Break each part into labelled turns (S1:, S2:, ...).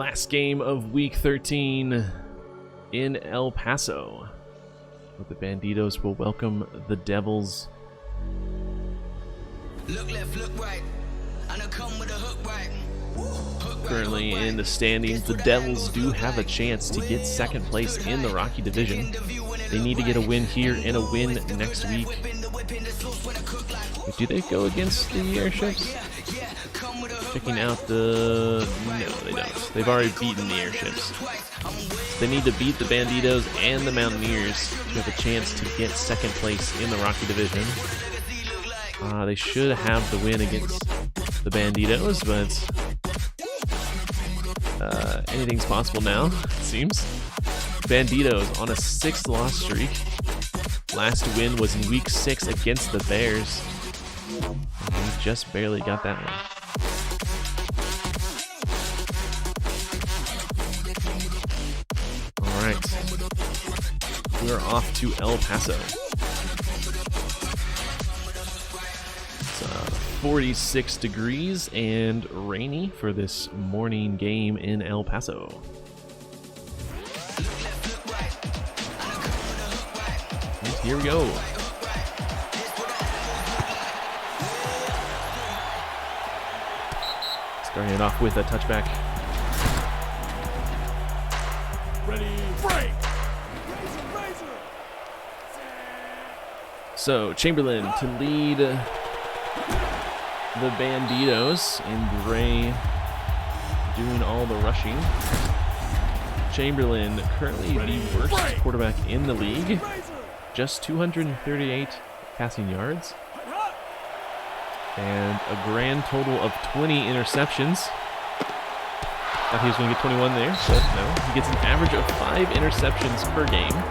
S1: Last game of week 13 in El Paso. But the Banditos will welcome the Devils.
S2: Look left, look right. And I come with a hook right.
S1: Currently in the standings, the Devils do have a chance to get second place in the Rocky Division. They need to get a win here and a win next week. But do they go against the airships? Checking out the... No, they don't. They've already beaten the airships. They need to beat the Banditos and the Mountaineers to have a chance to get second place in the Rocky Division. They should have the win against the Banditos, but anything's possible now, it seems. Banditos on a 6-loss streak. Last win was in week 6 against the Bears. And we just barely got that one. Alright. We are off to El Paso. It's 46 degrees and rainy for this morning game in El Paso. And here we go. Starting it off with a touchback.
S3: Ready, break!
S1: So, Chamberlain to lead the Banditos, and Gray doing all the rushing. Chamberlain currently the worst quarterback in the league. Just 238 passing yards. And a grand total of 20 interceptions. Thought he was going to get 21 there, but no. He gets an average of 5 interceptions per game.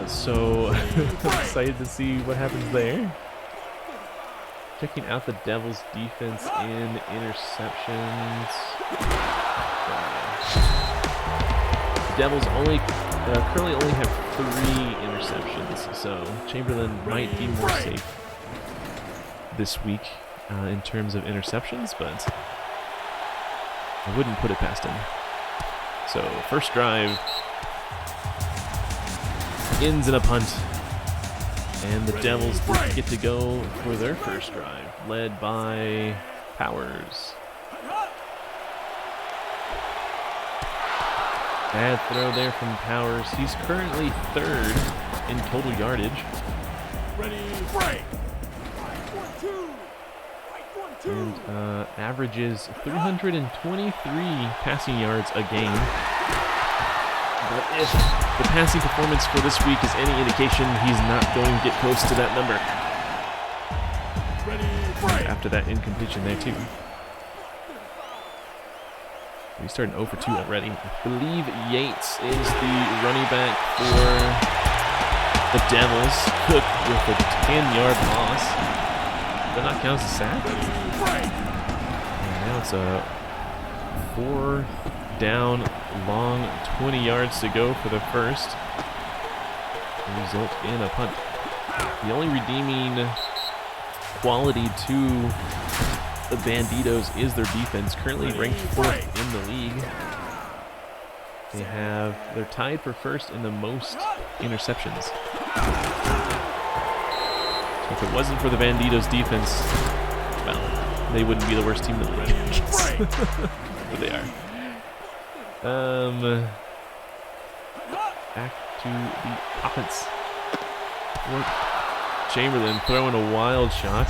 S1: So excited to see what happens there. Checking out the Devils' defense in interceptions. The Devils currently only have 3 interceptions, so Chamberlain might be more safe this week in terms of interceptions, but I wouldn't put it past him. So first drive ends in a punt, and the Devils get to go for their first drive, led by Powers. Bad throw there from Powers. He's currently 3rd in total yardage.
S3: Ready, break!
S1: And averages 323 passing yards a game. But if the passing performance for this week is any indication, he's not going to get close to that number.
S3: Ready, break!
S1: After that incompletion there too. He's starting 0 for 2 already. I believe Yates is the running back for the Devils. Cook with a 10-yard loss. Does not count as a sack. And now it's a 4th down, long, 20 yards to go for the first. Result in a punt. The only redeeming quality to the Banditos is their defense, currently ranked 4th in the league. They're tied for 1st in the most interceptions. So if it wasn't for the Banditos defense, well, they wouldn't be the worst team in the league. But they are. Back to the offense. Chamberlain throwing a wild shot.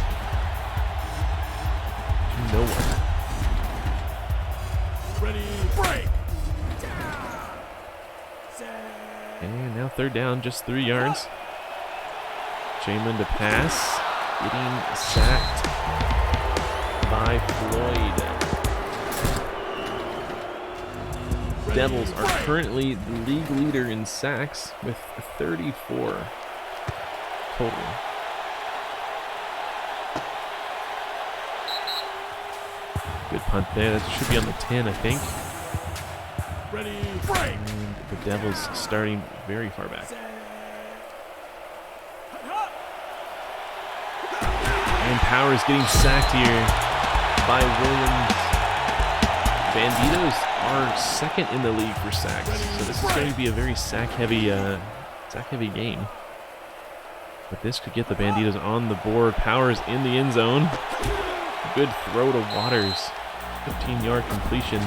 S1: No one.
S3: Ready, break!
S1: And now 3rd down, just 3 yards. Chamberlain to pass. Getting sacked by Floyd. Devils are currently the league leader in sacks with 34 total. Good punt there. That should be on the 10, I think.
S3: Ready, break!
S1: And the Devils starting very far back. And Powers getting sacked here by Williams. Banditos are second in the league for sacks, so this is going to be a very sack-heavy game. But this could get the Banditos on the board. Powers in the end zone. Good throw to Waters. 15-yard completion.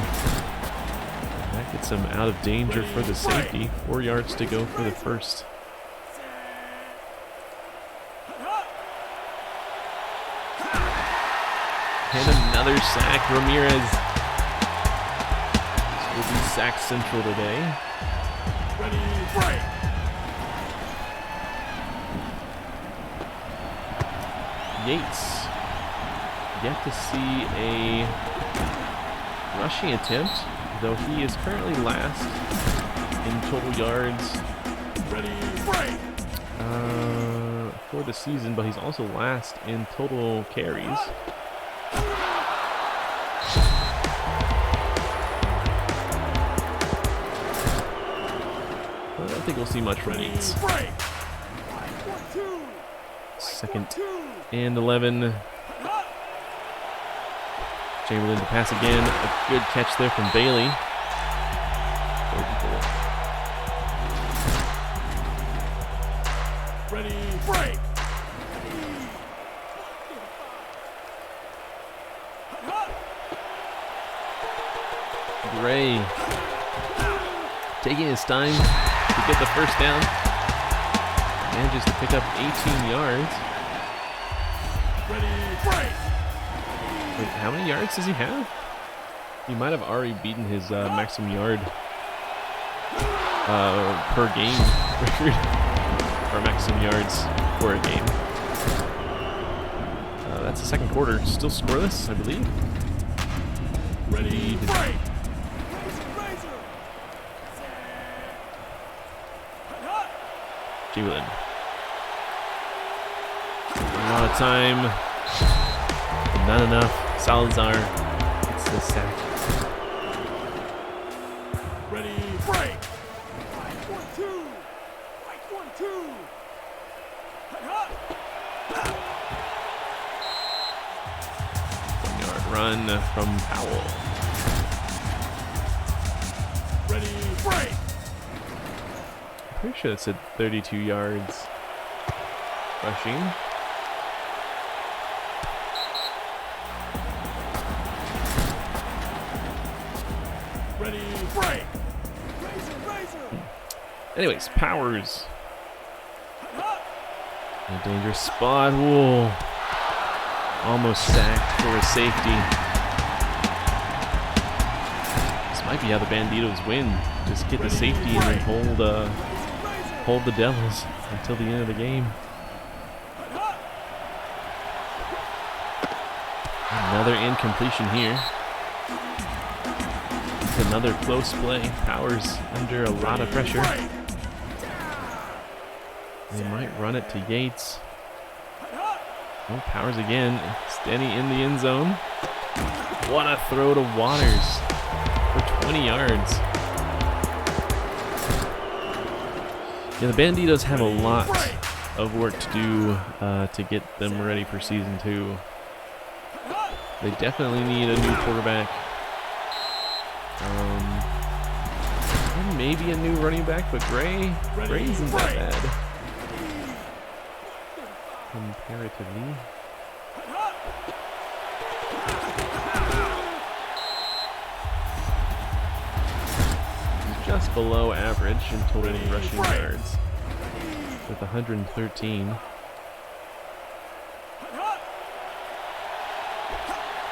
S1: That gets him out of danger for the safety. 4 yards to go for the first. And another sack. Ramirez. This will be sack central today.
S3: Ready, break.
S1: Yates. Yet to see a rushing attempt, though he is currently last in total yards
S3: Ready, break.
S1: for the season, but he's also last in total carries. I don't think we'll see much from Yates.
S3: Break.
S1: 2nd and 11. Chamberlain to pass again. A good catch there from Bailey. 3rd and 4.
S3: Ready, break.
S1: Gray taking his time to get the first down. Manages to pick up 18 yards.
S3: Ready, break.
S1: Wait, how many yards does he have? He might have already beaten his maximum yard per game record. Or maximum yards for a game. That's the second quarter. Still scoreless, I believe.
S3: Ready, break.
S1: Chamberlain. A lot of time. Not enough. Salazar gets the sack.
S3: Ready, break.
S1: 1-yard run from Powell.
S3: Ready, break.
S1: Pretty sure it said 32 yards rushing.
S3: Ready, break.
S1: Anyways, Powers. In a dangerous spot. Whoa. Almost sacked for a safety. This might be how the Banditos win. Just get the safety and then hold the Devils until the end of the game. Another incompletion here. It's another close play. Powers under a lot of pressure. They might run it to Yates. Oh, Powers again. Steady in the end zone. What a throw to Waters for 20 yards. Yeah, the Banditos have a lot of work to do to get them ready for season 2. They definitely need a new quarterback. And maybe a new running back, but Gray isn't that bad. Comparatively. He's just below average in total rushing yards with 113.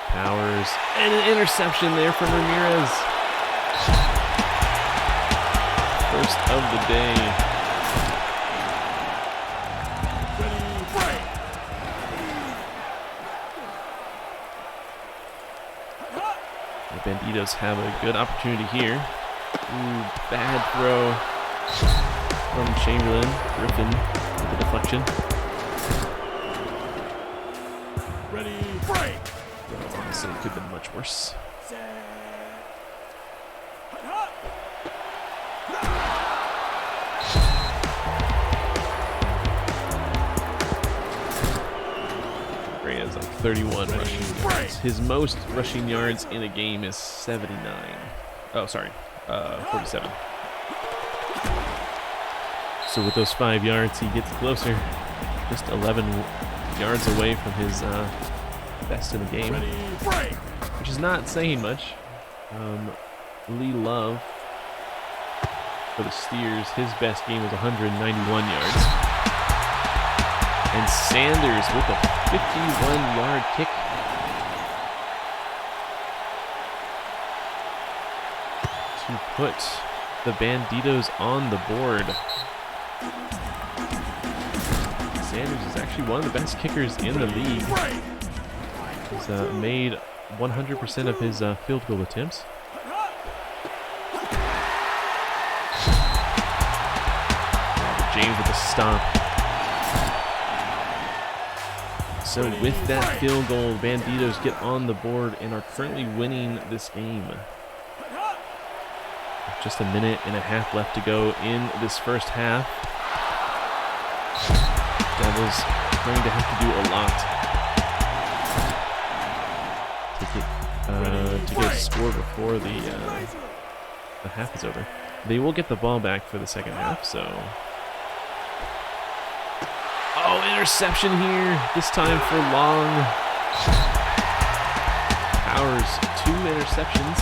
S1: Powers and an interception there from Ramirez. First of the day. The Banditos have a good opportunity here. Ooh, bad throw from Chamberlain. Griffin with the deflection.
S3: Ready, break.
S1: Well, honestly, it could have been much worse. Gray has like 31 rushing yards. His most rushing yards in a game is 79. Oh, sorry, 47. So with those 5 yards, he gets closer. Just 11 yards away from his best in the game, which is not saying much. Lee Love for the Steers, his best game was 191 yards. And Sanders with a 51-yard kick. To put the Banditos on the board. Sanders is actually one of the best kickers in the league. He's made 100% of his field goal attempts. James with the stop. So with that field goal, Banditos get on the board and are currently winning this game. Just a minute and a half left to go in this first half. Devils going to have to do a lot to get a score before the half is over. They will get the ball back for the second half, so... Oh, interception here. This time for Long. Powers, 2 interceptions.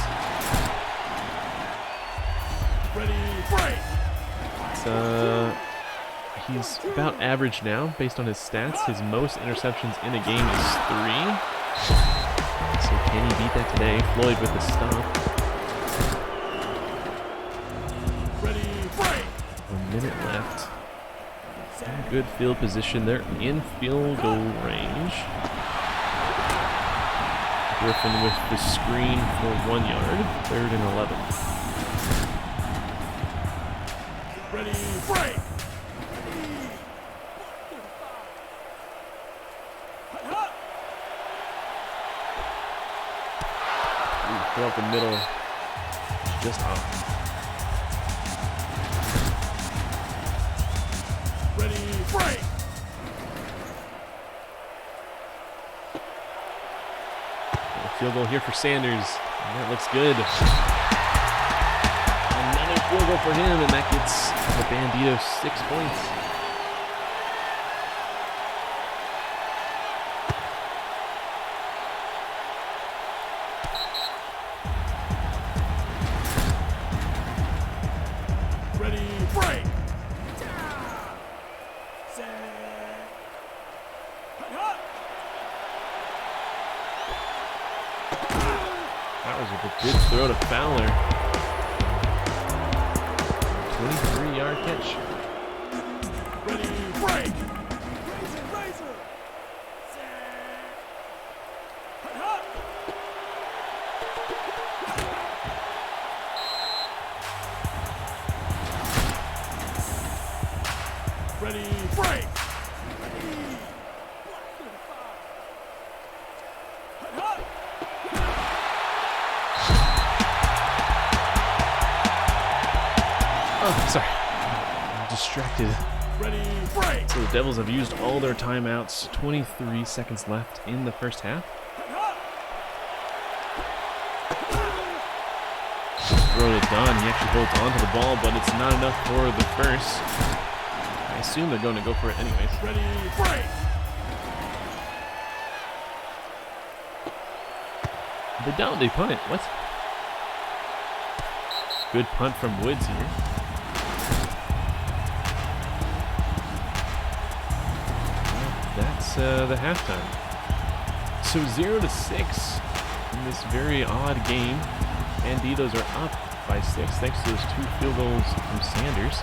S1: He's about average now based on his stats. His most interceptions in a game is 3. So can he beat that today? Floyd with the stop. 1 minute left. Good field position. They're in field goal range. Griffin with the screen for 1 yard. 3rd and 11.
S3: Ready, break!
S1: Throw up the middle. Just off.
S3: Ready, break!
S1: Field goal here for Sanders. And that looks good. Another field goal for him, and that gets the Banditos 6 points.
S3: Ready, break!
S1: That was a good throw to Fowler. 23-yard catch.
S3: Ready, break! Ready, break!
S1: Oh, sorry. I'm distracted.
S3: Ready, break!
S1: So the Devils have used all their timeouts. 23 seconds left in the first half. Throw to Dunn. He actually holds onto the ball, but it's not enough for the first. I assume they're going to go for it anyways.
S3: Ready, break!
S1: They don't. They punt it. What? Good punt from Woods here. That's the halftime. So 0-6 in this very odd game. Banditos are up by 6 thanks to those 2 field goals from Sanders.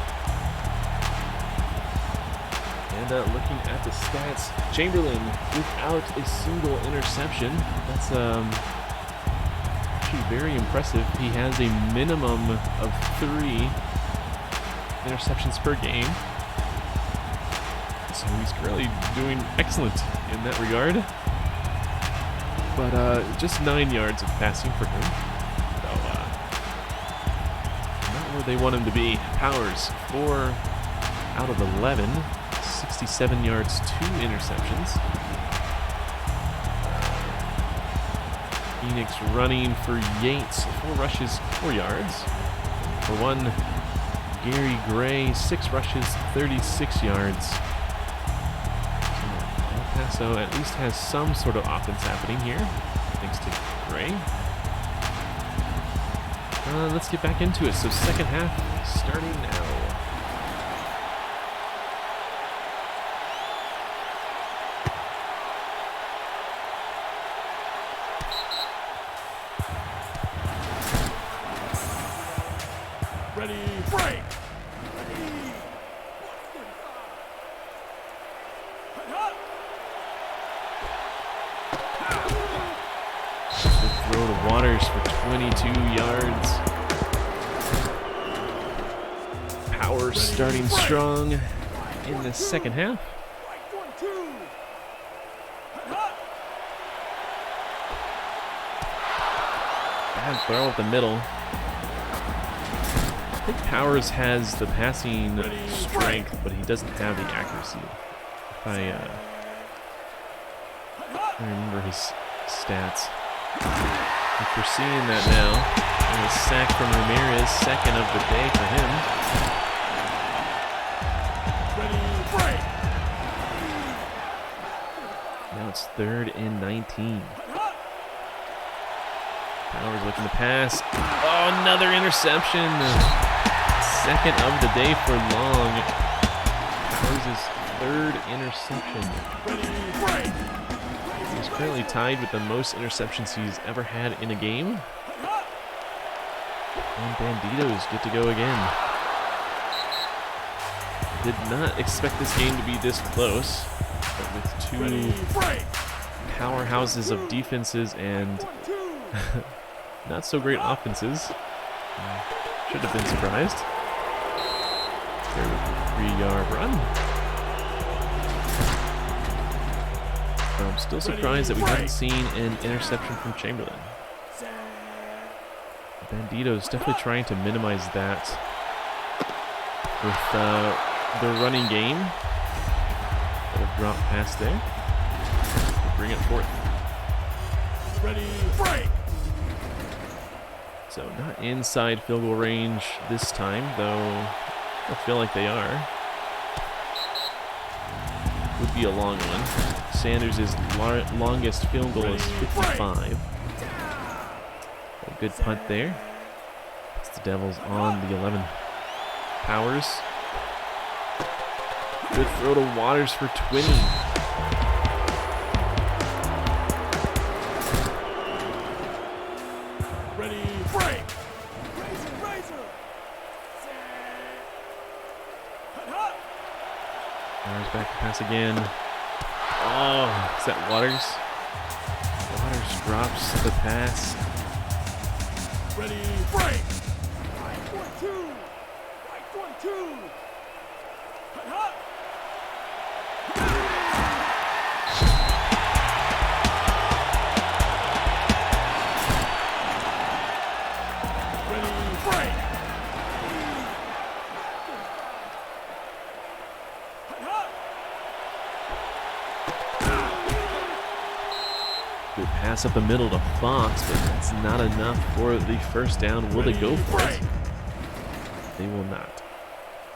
S1: And looking at the stats, Chamberlain without a single interception. That's actually very impressive. He has a minimum of 3 interceptions per game. So he's currently doing excellent in that regard. But just 9 yards of passing for him. So not where they want him to be. Powers, 4 out of 11. 67 yards, 2 interceptions. Phoenix running for Yates. 4 rushes, 4 yards. For 1, Gary Gray, 6 rushes, 36 yards. So El Paso at least has some sort of offense happening here, thanks to Gray. Let's get back into it. So second half starting now.
S3: Ready, break!
S1: Good throw to Waters for 22 yards. Power starting strong in the second half. Bad throw up the middle. I think Powers has the passing strength, but he doesn't have the accuracy. If I remember his stats. If we're seeing that now, and a sack from Ramirez, second of the day for him. Now it's 3rd and 19. Powers looking to pass. Oh, another interception. Second of the day for Long. Powers' 3rd interception. He's currently tied with the most interceptions he's ever had in a game. And Banditos get to go again. Did not expect this game to be this close, but with 2 powerhouses of defenses and not so great offenses, should have been surprised. There with a 3-yard run. I'm still surprised that we haven't seen an interception from Chamberlain. Banditos definitely trying to minimize that with their running game. Little drop pass there. Bring it 4th.
S3: Ready, break!
S1: So not inside field goal range this time, though I feel like they are. Would be a long one. Sanders' longest field goal is 55. A good punt there. It's the Devils on the 11. Powers. Good throw to Waters for 20.
S3: Ready, break!
S1: Powers back to pass again. Oh, is that Waters? Waters drops the pass.
S3: Ready, break!
S1: Good pass up the middle to Fox, but that's not enough for the first down. Will they go for it? They will not.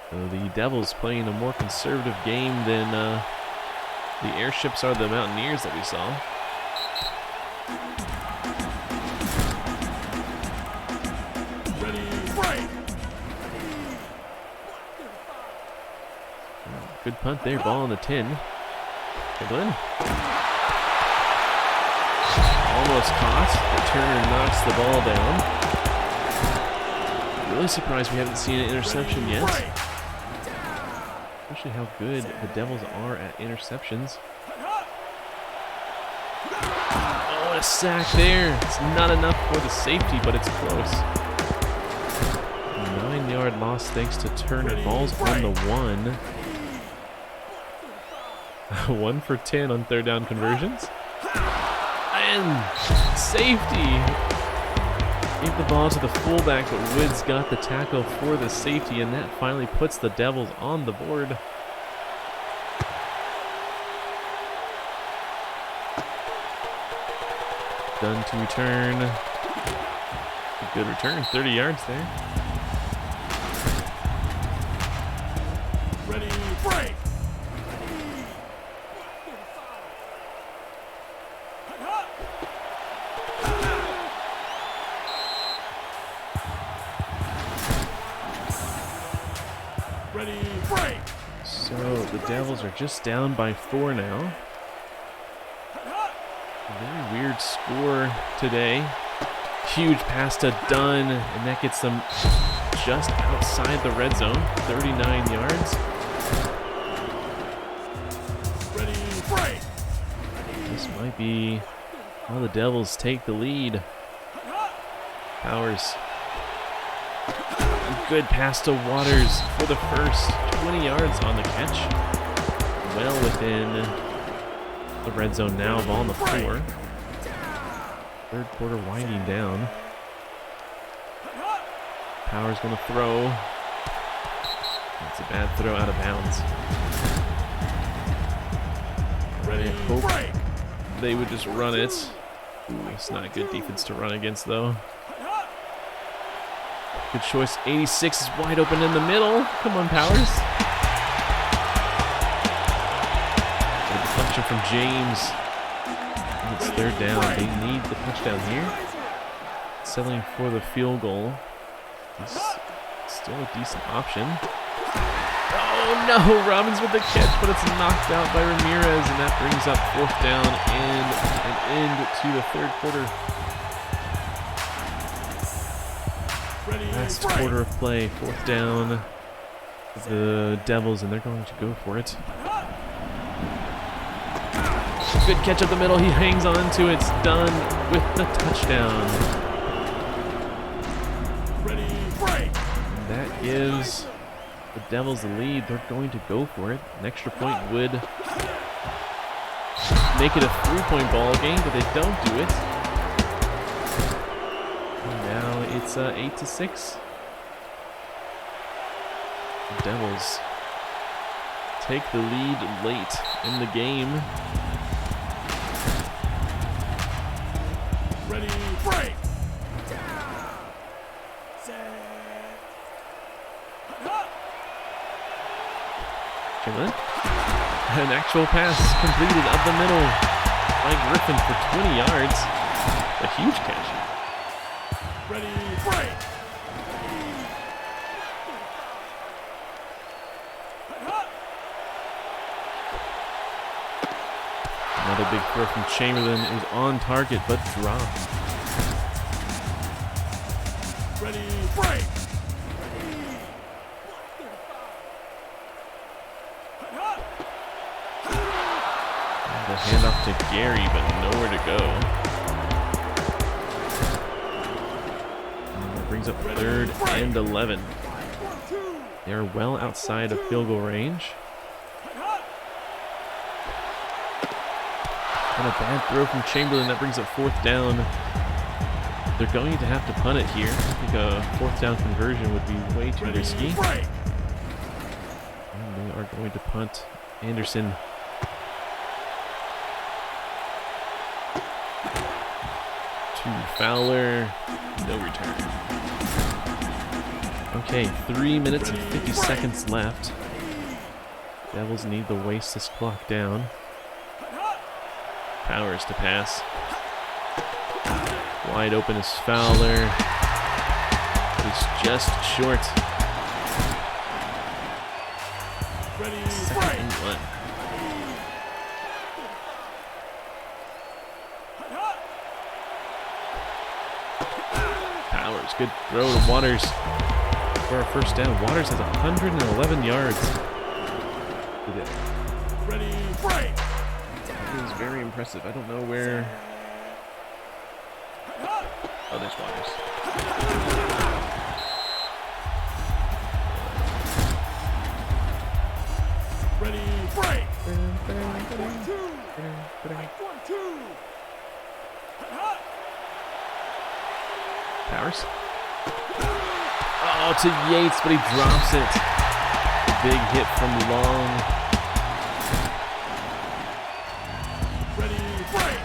S1: So the Devils playing a more conservative game than the Airships are the Mountaineers that we saw. Good punt there, ball on the 10. Chamberlain. Almost caught. The Turner knocks the ball down. Really surprised we haven't seen an interception yet. Especially how good the Devils are at interceptions. Oh, a sack there. It's not enough for the safety, but it's close. 9-yard loss thanks to Turner. Ball's on the 1. 1 for 10 on 3rd down conversions. And safety. Gave the ball to the fullback, but Woods got the tackle for the safety, and that finally puts the Devils on the board. Done to return. A good return, 30 yards there.
S3: Ready, break. Ready, break.
S1: So the Devils are just down by 4 now. A very weird score today. Huge pass to Dunn, and that gets them just outside the red zone, 39 yards.
S3: Ready, break.
S1: This might be how the Devils take the lead. Powers. Good pass to Waters for the first 20 yards on the catch. Well within the red zone now, ball on the floor. Third quarter winding down. Powers going to throw. That's a bad throw out of bounds.
S3: Ready,
S1: I hope
S3: break.
S1: they would just run it. Ooh, it's not a good defense to run against though. Good choice. 86 is wide open in the middle. Come on, Powers. Good deflection from James. And it's third down. They need the touchdown here. Settling for the field goal. It's still a decent option. Oh no, Robbins with the catch, but it's knocked out by Ramirez, and that brings up fourth down and an end to the third quarter. Last quarter of play, fourth down. The Devils, and they're going to go for it. Good catch up the middle. He hangs on to it. It's done with the touchdown.
S3: Ready, break.
S1: And that gives the Devils the lead. They're going to go for it. An extra point would make it a 3-point ball game, but they don't do it. And now it's 8-6. The Devils take the lead late in the game.
S3: Ready, break.
S1: Chamberlain. An actual pass completed up the middle by Griffin for 20 yards. A huge catch.
S3: Ready, break.
S1: Another big throw from Chamberlain is on target but dropped.
S3: Ready, break.
S1: And the handoff to Gary, but nowhere to go. And that brings up third and 11. They are well outside of field goal range. And a bad throw from Chamberlain. That brings up fourth down. They're going to have to punt it here. I think a fourth down conversion would be way too risky. And they are going to punt. Anderson. To Fowler. No return. Okay, 3 minutes and 50 seconds left. Devils need to waste this clock down. Powers to pass. Wide open is Fowler. He's just short.
S3: Ready,
S1: Second
S3: break.
S1: and 1. Powers, good throw to Waters for a first down. Waters has 111 yards today.
S3: Ready, break.
S1: That is very impressive. I don't know where. Oh, there's Waters.
S3: Ready, break.
S1: Powers. Oh, to Yates, but he drops it. Big hit from Long.
S3: Ready, break.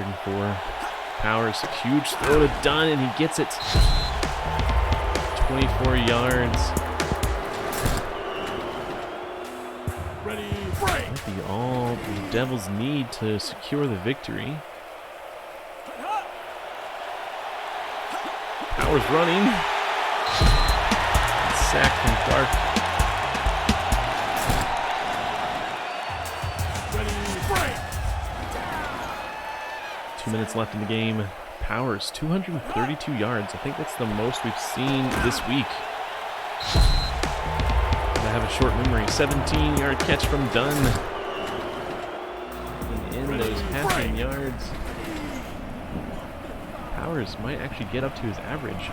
S1: and for Powers. Huge throw to Dunn, and he gets it. 24 yards.
S3: Ready, break.
S1: Might be all the Devils need to secure the victory. Powers running. Sack from Clark.
S3: Ready, break.
S1: 2 minutes left in the game. Powers, 232 yards. I think that's the most we've seen this week. I have a short memory. 17-yard catch from Dunn. And in those passing yards, Powers might actually get up to his average.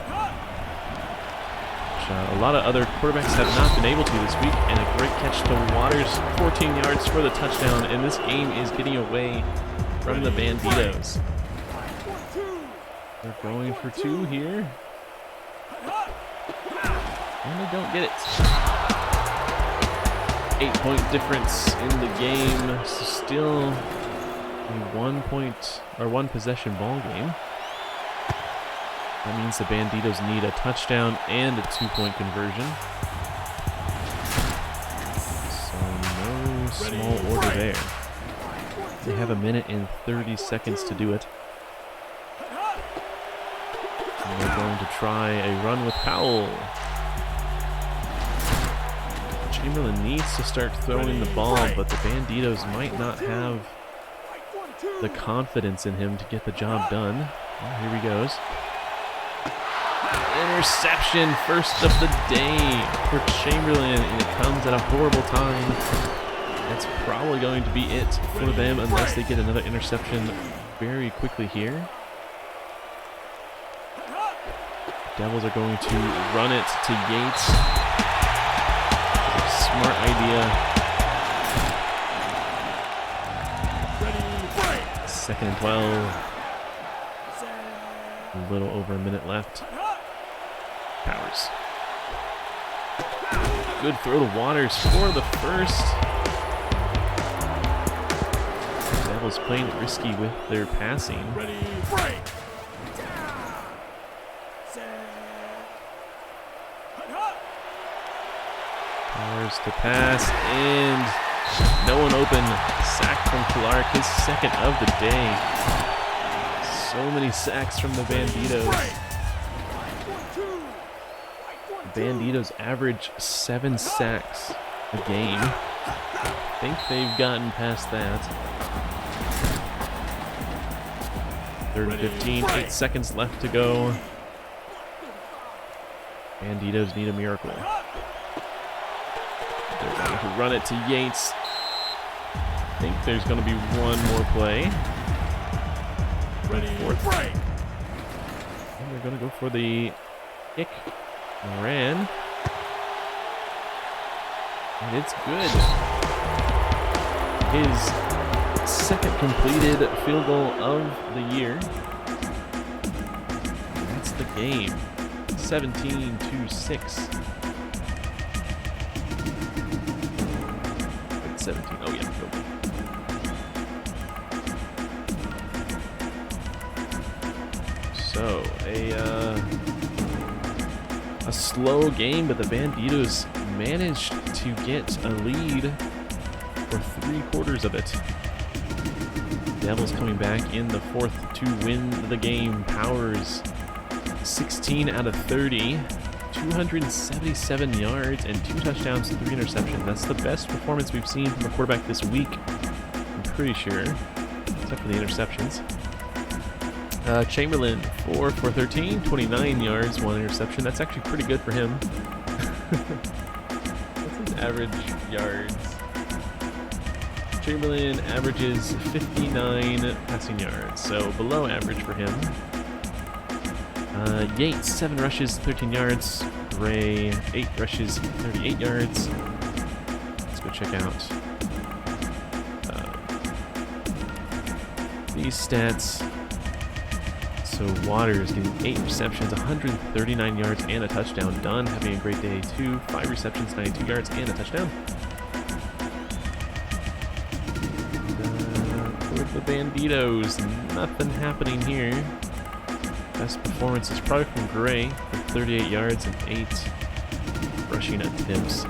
S1: Which, a lot of other quarterbacks have not been able to this week. And a great catch to Waters, 14 yards for the touchdown. And this game is getting away from the Banditos. They're going for 2 here. And they don't get it. 8-point difference in the game. So still a 1 possession ball game. That means the Banditos need a touchdown and a 2-point conversion. So no small order there. They have 1 minute and 30 seconds to do it. And they're going to try a run with Powell. Chamberlain needs to start throwing the ball, but the Banditos might not have the confidence in him to get the job done. Well, here he goes. Interception, first of the day for Chamberlain, and it comes at a horrible time. That's probably going to be it for them unless they get another interception very quickly here. Devils are going to run it to Yates. Smart idea. Second and 12. A little over a minute left. Powers. Good throw to Waters for the first. Devils playing it risky with their passing.
S3: Ready, break.
S1: Powers to pass, and no one open. Sack from Clark, his second of the day. So many sacks from the Banditos. The Banditos average 7 sacks a game. I think they've gotten past that. 3rd and 15, 8 seconds left to go. Banditos need a miracle. They're going to run it to Yates. I think there's going to be one more play.
S3: Ready, break.
S1: And they're going to go for the kick. Moran. And it's good. His second completed field goal of the year. And that's the game. 17-6. 17. Oh, yeah. Go. So, a slow game, but the Banditos managed to get a lead for 3/4 of it. Devils coming back in the 4th to win the game. Powers, 16 out of 30. 277 yards and 2 touchdowns, 3 interceptions. That's the best performance we've seen from a quarterback this week, I'm pretty sure, except for the interceptions. Chamberlain, 4 for 13, 29 yards, 1 interception. That's actually pretty good for him. What's his average yards? Chamberlain averages 59 passing yards, so below average for him. Yates, 7 rushes, 13 yards. Gray, 8 rushes, 38 yards. Let's go check out these stats. So Waters getting 8 receptions, 139 yards, and a touchdown. Dunn having a great day too. 5 receptions, 92 yards, and a touchdown. the Banditos. Nothing happening here. Best performance is probably from Gray with 38 yards and 8 rushing attempts.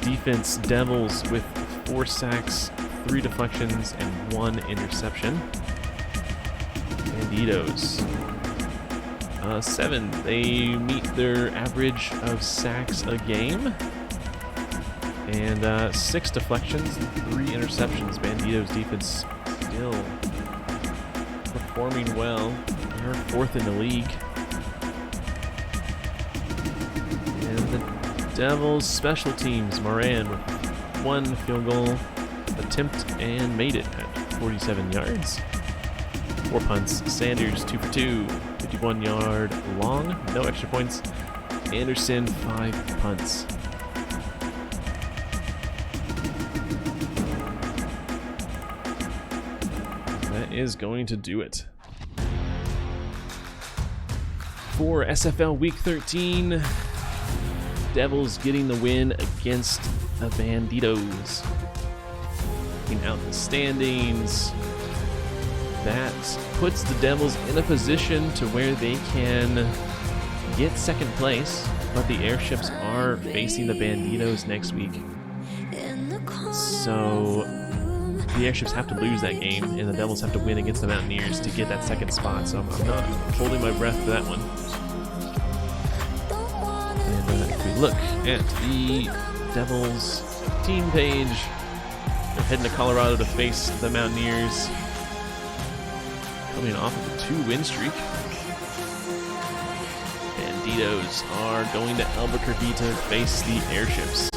S1: Defense, Devils with 4 sacks, 3 deflections, and 1 interception. Banditos. 7. They meet their average of sacks a game. And 6 deflections and 3 interceptions. Banditos defense still performing well. They're 4th in the league. And the Devils special teams. Moran with 1 field goal attempt and made it at 47 yards. 4 punts. Sanders 2 for 2. 51-yard long. No extra points. Anderson 5 punts. That is going to do it for SFL Week 13. Devils getting the win against the Banditos. Looking out the standings, that puts the Devils in a position to where they can get second place, but the Airships are facing the Banditos next week. So the Airships have to lose that game, and the Devils have to win against the Mountaineers to get that second spot, so I'm not holding my breath for that one. And if we look at the Devils team page, they're heading to Colorado to face the Mountaineers, coming off of a 2-win streak. Banditos are going to Albuquerque to face the Airships.